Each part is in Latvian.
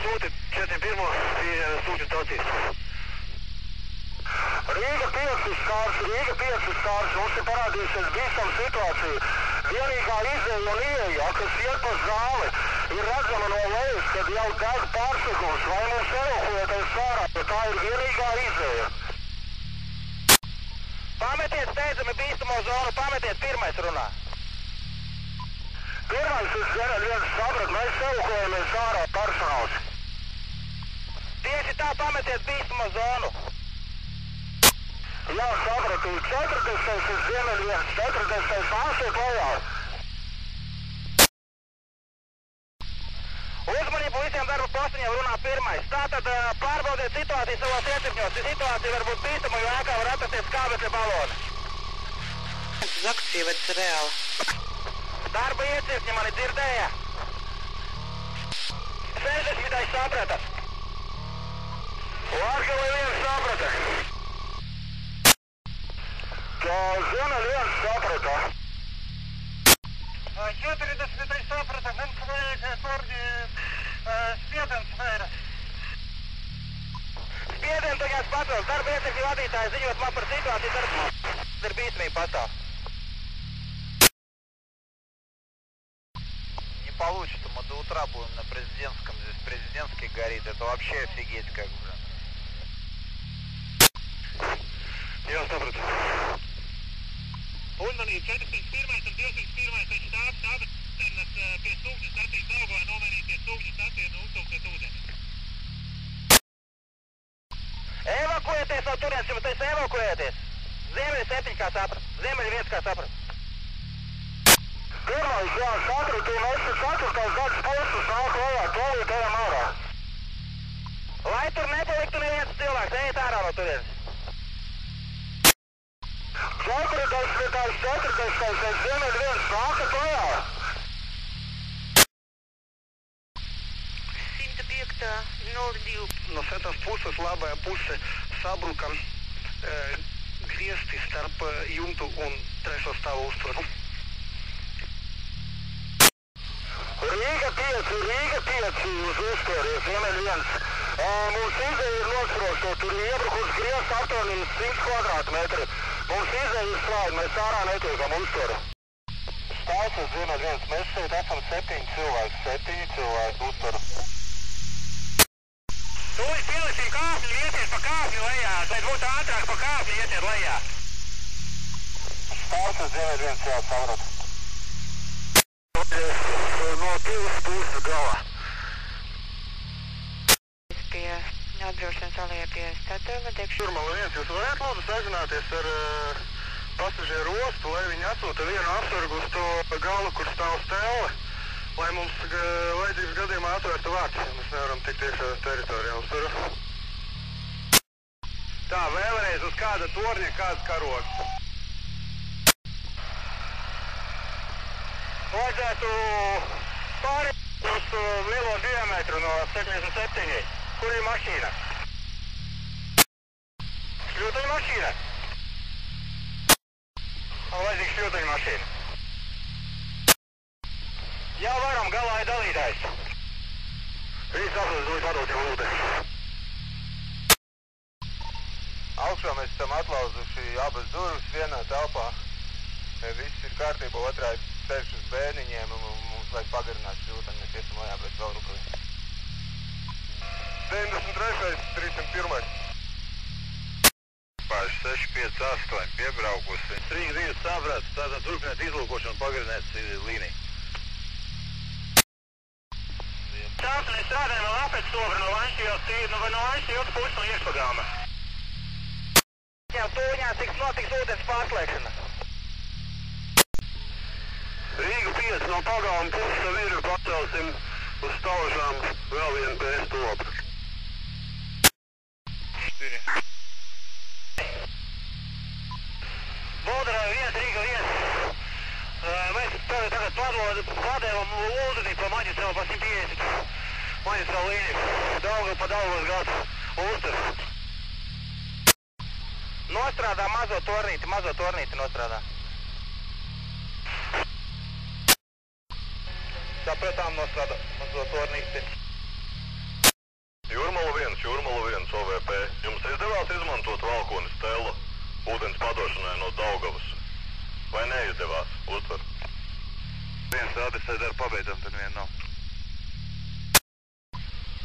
sūti 401 pie sūtņu stacijas. Rīga 5 skārs, mums ir parādījusies bīstama situācija. Vienīgā izēja un ieeja, kas iet pa zāli, ir redzama no lejas, kad jau deg pārsegums, vai mums evakuēties ārā, jo tā ir vienīgā izēja. Pametiet steidzami bīstamo zonu, pametiet, pirmais runā. Pirmais ir Ziemeļ 1 sabrat, mēs evakuējamies ārā personāls. Tieši tā, pametiet bīstamo zonu. Jā, sapratu, 40. ir Ziemeļ 1, 40. nāksiet lejā. Uzmanību visiem darba postiņiem runā pirmais. Tātad pārbaudiet situāciju savos iecirkņos. Situācija var būt bīstama, jo ēkā var atrasties skābekļa baloni. Zaktīvets reāli. Darba iecirkņi mani dzirdēja. 60. saprata. Lārkeli 1 saprata. Ziemeļ 1 saprata. 40. saprata, mums vajag torģi spiedens vēra. Spiedienu tagad pacels. Darba iecirkņu vadītāji ziņot man par situāciju, dar bīstamība pastāv. Не получится, мы до утра будем на президентском, здесь президентский горит, это вообще офигеть как бы. Jā, sapratu. Uzmanību 401 un 201 štābs abas pie sūkņu stacijas Daugavā nomainīties sūkņu staciju un uztūksiet ūdeni. Evakuēties no turienes, jums teica evakuēties. Ziemeļ 7 kā saprat, Ziemeļ 1 kā saprat. Pirmais, jā, sapratu, un es 4. gads posms nāk lejā, tolīt ejam ārā. Lai tur nepaliktu neviens cilvēks, ejiet ārā no turienes. 40. Ziemeļ 1 nākat lejā. 105. 02. No setas puses, labajā puse sabruka griesti starp jumtu un 3. stāvu uztvaru. Rīga 5 uz uztveri, Ziemeļ 1. Mums izēja ir nosprosta, tur ir iebrukusi griests aptuveni 100 kvadrātmetri. Mums izēja ir slēgta, mēs ārā netiekam uztveru. Stāsts uz Ziemeļ 1, mēs šeit esam 7 cilvēki uztveru. Tūlīt pieliksim kāpņu, ietiet pa kāpņu lejā, tad būtu ātrāk pa kāpņu ietiet lejā. Stāsts uz Ziemeļ 1, jā, sapratu. No tīvas puses galā. Pie atbraukšanas alejā pie statora degšana. Turmala 1, jūs varētu lūdzu sazināties ar pasažieru ostu, lai viņi atsūta vienu apsargu uz to galu, kur stāv stēle, lai mums vajadzības gadījumā atvērtu vārtus, ja mēs nevaram tikt iekšā teritorijā uztveru. Tā, vēlreiz uz kāda torņa, kāds karogs. Vajadzētu pārēt uz lielo diametru no 77. Kur ir mašīna? Šļūtaņa mašīna? Vajadzīga šļūtaņa mašīna. Jā, varam, galā ir dalītājs. Viņi saprast, būs padot jau ūdeni. Augšā mēs esam atlauzuši abas durvis vienā telpā. Viss ir kārtībā, otrā ir ceļš uz bērniņiem un mums vajag pagarināt šļūtani, mēs iesim lejā pēc vēl rukaviem. 93. 301. Pārš 658 piebraukusi. Rīga 2 saprats, tātad turpiniet izlūkošanu un pagariniet līniju. Tāds mēs strādājam no Lapēc stobra, no Vaņšķījos puses no iekšpagāma. Jā, tūņā notiks ūdens pārslēgšana. Rīga 5 no pagāma puses viru pacelsim uz stāvošām vēl vienu pēc stobru. 4. Bodarā 1, Rīga 1. Mēs tagad padēvam ūdeni pa maģistrālu pa 150 maģistrālu līniju. Pa Daugavas gadu uztver. Nostrādā mazo tornīti nostrādā. Sapratām nostrādā mazo tornīti. Jūrmala 1, OVP. Jums izdevās izmantot valkoni Stela ūdens padošanai no Daugavas? Vai neizdevās? Uztver. Viens adresē dar pabeidzam, tad vien nav.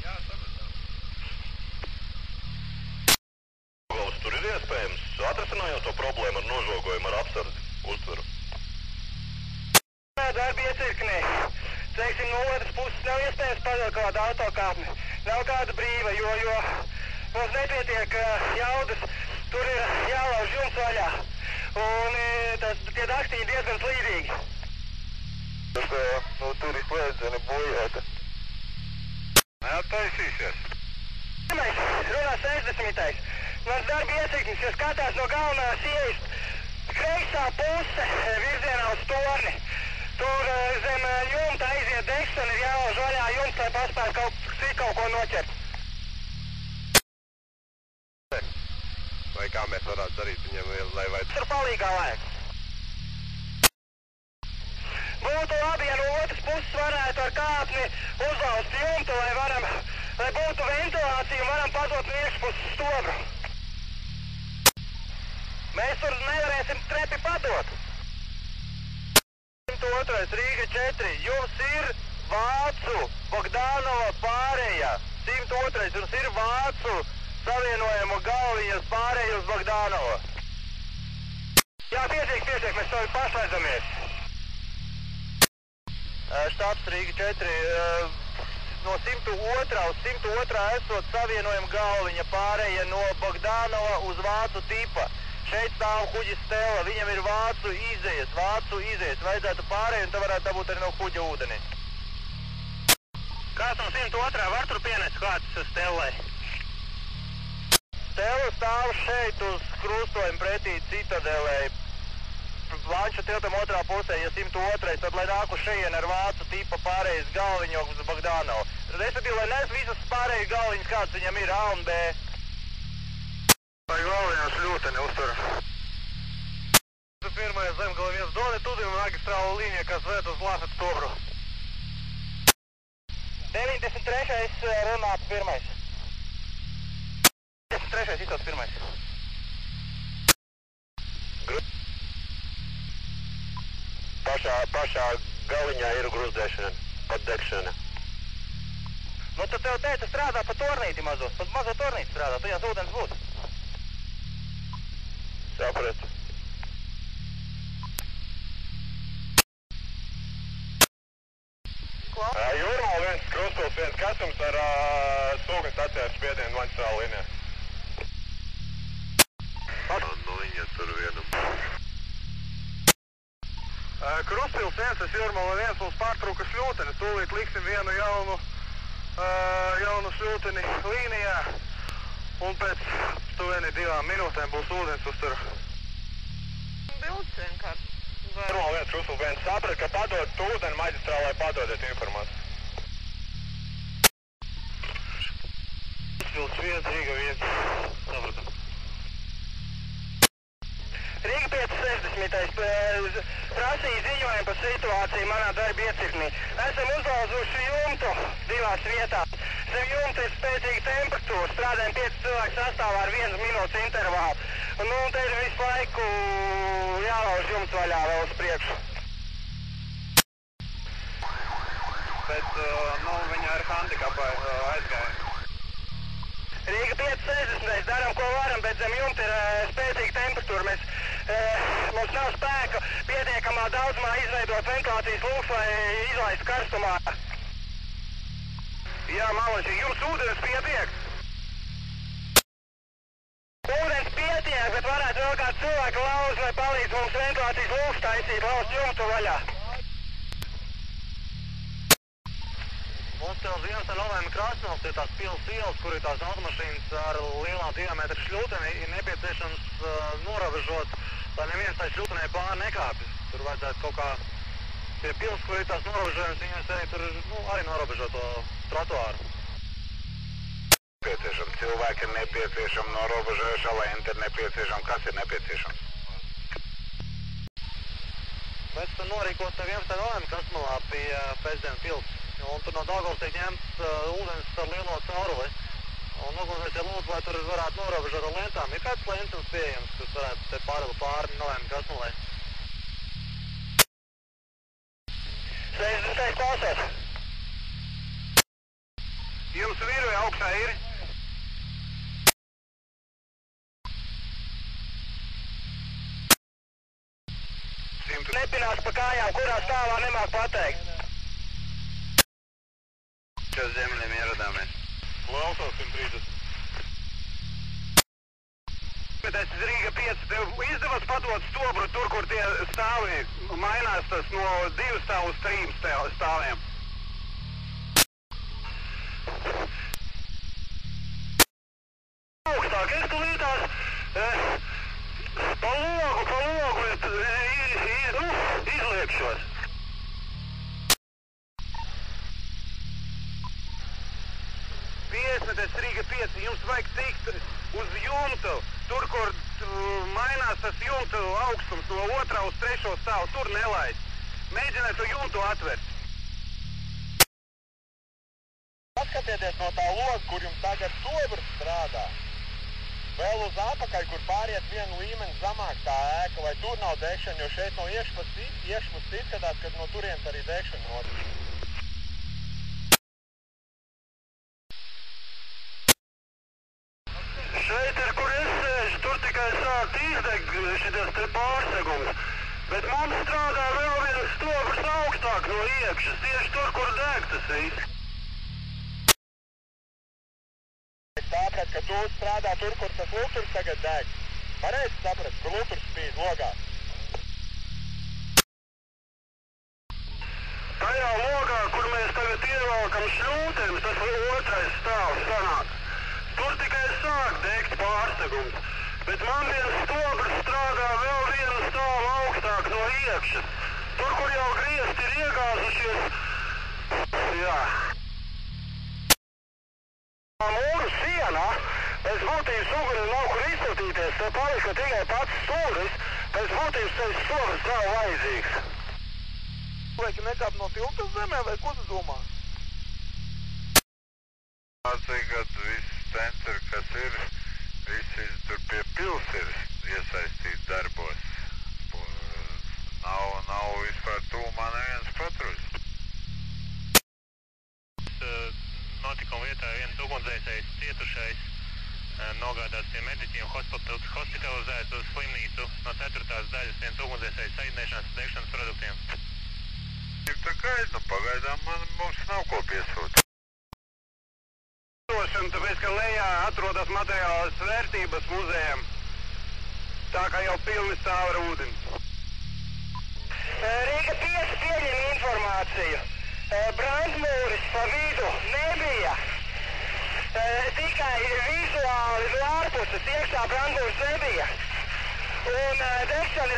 Jā, sapratām. Tur ir iespējams atrasinājot to problēmu ar nožogojumu ar apsardzi. Uztveru. Darbi iecirknī. Teiksim, no otras puses nav iespējams padot kādu autokāpni. Nav kāda brīva, jo mums nepietiek jaudas. Tur ir jālauž jumts vaļā. Un tie daktiņi diezgan slīdīgi. Tur ir slēdzeni bojāta. Neattaisīsies. Mēs runā 60. Mans darba iecirknis, jo skatās no galvenās iejas kreisā puse virzienā uz torni. Tur zem jumta aiziet degs un ir jālauž vaļā jumts, lai paspētu kaut ko noķert. Vai kā mēs varētu darīt viņam, lai vai... Tur palīgā vajag. Būtu labi, ja no otras puses varētu ar kāpni uzlauzt jumtu, lai būtu ventilācija un varam padot no iekšpuses stobru. Mēs tur nevarēsim trepi padot. 102. Rīga 4. Jums ir Vācu Bogdanova pārēja. 102. Jums ir Vācu savienojumu galviņas pārēja uz Bogdanovu. Jā, pietiek, mēs to pašlaidzamies. Štābs Rīga 4. No 102. uz 102. esot savienojumu galviņa pārēja no Bogdanova uz Vācu tipa. Šeit stāv kuģis Stela, viņam ir Vācu izejas. Vajadzētu pārēju un te varētu dabūt arī no kuģa ūdeni. Kāds no 102. var tur pienest kāds Stelai? Stela stāv šeit uz krustojumu pretī Citadelē. Lanča tiltam otrā pusē, ja 102. tad lai nāk uz šeien ar Vācu tipa pārējas galviņu uz Bogdanovu. Respektīvi, lai nes visas pārējas galviņas, kāds viņam ir A un B. Vai galviņā šļūteni uztver. Pirmais zemgalviens doni, tudi magistrāla līnija, kas vēd uz Lāfet stobru. 93. runā pirmais. 93. izsauc pirmais. Pašā galiņā ir grūzdēšana, pat degšana. Nu, tad tev teica strādā pa tornīti mazo tornīti strādā, tu jās ūdens būtu. Sapratu. Jūrmala 1, Krustpils 1, kas jums ar sūkņu stacijā spiedienu magistrāla līnijā? Nu, viņa tur vienam. Krustpils 1, es Jūrmala 1, mums pārtrūka šļūteni. Tūlīt liksim vienu jaunu šļūteni līnijā. Un pēc tuveni 2 minūtēm būs ūdens uztur. Bilds vienkārši. Jūrmala 1, Krustpils 1, saprat, ka padod ūdeni magistrālai, padodiet informāciju. Krustpils 1, Rīga 1. Sapratam. Rīga 560. Prasīja ziņojumu par situāciju manā darba iecirknī. Esam uzlauzuši jumtu 2 vietās. Zem jumta ir spēcīga temperatūra, strādājam 5 cilvēku sastāvā ar 1 minūtes intervālu. Un te ir visu laiku jālauž jumts vaļā vēl uz priekšu. Bet, viņa ar handikapu aizgāja. Rīga 560. Daram, ko varam, bet zem jumta ir spēcīga temperatūra. Mums nav spēka pietiekamā daudzumā izveidot ventilācijas lūks, lai izlaistu karstumā. Jā, Malači, jums ūdens pietiek? Ūdens pietiek, bet varētu vēl kāds cilvēku lauzt, lai palīdz mums ventilācijas lūks taisīt, lauzt jumtu vaļā. Mums te uz 11. novembra krāsnās ir tās pils ielas, kur ir tās automašīnas ar lielā diametra šļūteni, ir nepieciešams norobežot, lai neviens tā šļūtenē pāri nekāpjas. Tur vajadzētu kaut kā pie pils, kur ir tās norobežojums, viņas arī tur arī norobežot to trotuāru. Nepieciešam, cilvēki ir nepieciešam, norobežojušā lente ir nepieciešam, kas ir nepieciešams? Mēs esam norīkot 11. novembra krāsmalā pie Pēcdienu pils. Un tur no Daugavas tiek ņemts ūdens ar lielo cauruli. Un ugunsdzēsēji lūdzu, vai tur varētu norobežot ar lentām. Ir kāds lentums pieejams, kas varētu te pāri Novembra Krasnodēļ? 60. klausās. Jums vīru vai augstā ir? Nepinās pa kājām, kurā stāvā nemāk pateikt. Čau Ziemeļiem ieradāmies. Klausos 130. Bet es Rīga 5, tev izdevās padot stobru tur, kur tie stāvi mainās tas no 2 stāvu uz 3 stāviem. Augstāk, es tulītās pa logu izliekšos. Piesmeties Rīga 5, jums vajag tikt uz jumtu, tur, kur mainās tas jumtu augstums no 2. uz 3. stāvu, tur nelaist. Mēģiniet to jumtu atvert. Paskatieties no tā loga, kur jums tagad stobrs strādā. Vēl uz apakaļ, kur pāriet vienu līmeni zamāk tā ēka, vai tur nav degšana, jo šeit no iešpuses izskatās, ka no turienes arī degšana notiek. Šeit ir, kur es sēžu, tur tikai sāk izdeg šitas te pārsegums, bet mums strādā vēl viens stobrs augstāk no iekšas, tieši tur, kur deg tas viss. Saprat, ka tu strādā tur, kur tas luturs tagad deg. Pareizi saprat, kur luturs spīd logā. Tajā logā, kur mēs tagad ievelkam šļūtēm, tas 2. stāvs sanāk. Tur tikai sāk degt pārsegums, bet man viens stobrs strādā vēl vienu stāvu augstāk no iekšas. Tur, kur jau griezti ir iegāzušies, jā. Mūru sienā, pēc būtības uguni nav kur izskatīties, te palika tikai pats stūris, pēc būtības tas stūris nav vajadzīgs. Lieki nekāp no tilta zemē, vai ko tu domā? Atcīgāt viss centri, kas ir, visi tur pie pils ir iesaistīti darbos. Nav vispār tūmā neviens patruļs. Notikuma vietā viens ugunsdzēsējs cietušais nogādāts pie mediķiem, hospitalizēts uz slimnīcu no 4. daļas viens ugunsdzēsējs saīdnēšanas degšanas produktiem. Ir tā kā, pagaidām mums nav ko piesūt. Tāpēc, ka lejā atrodas materiālas vērtības muzejam, tā kā jau pilni stāv ar ūdeni. Rīga 5 pieņem informāciju. Brandmūris pa vidu nebija. Tikai vizuāli no ārpuses iekšā brandmūris nebija. Un degšana